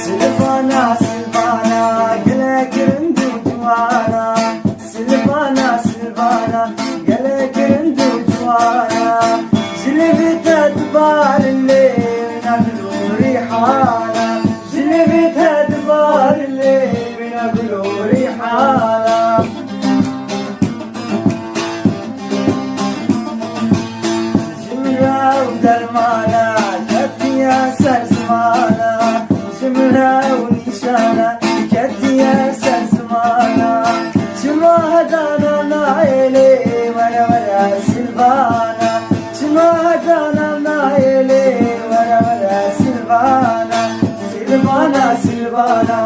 سلفانا سلفانا قلك رندو جوانا سلفانا سلفانا قلك رندو جوانا جلبت ادبار الليل نقلو ريحانا جلبت ادبار الليل نقلو ريحانا جمرة ودرمانا كتيا سرسمانا جمرة ونشانا كتيا سرسمانا شمهدانا نايلي ورا ورا سلفانا شمهدانا نايلي ورا ورا سلفانا سلفانا سلفانا